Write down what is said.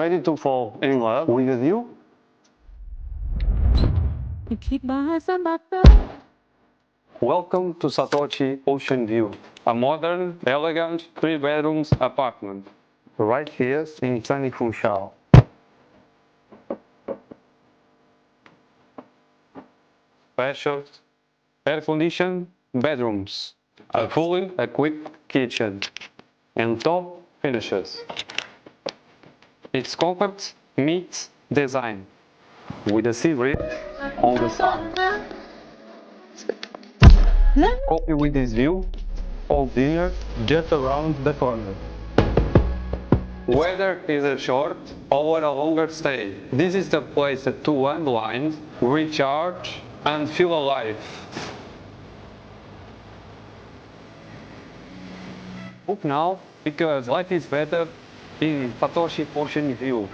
Ready to fall in love with the view? Welcome to Satoshi Ocean View, a modern, elegant, 3 bedrooms apartment, right here in sunny Funchal. Spacious, air-conditioned bedrooms, a fully equipped kitchen, and top finishes. It's compact meets design, with a sea breeze on the side. Coffee with this view, or dinner just around the corner. Whether it's a short or a longer stay, this is the place to unwind, recharge, and feel alive. Book now, because life is better in Satoshi Ocean View.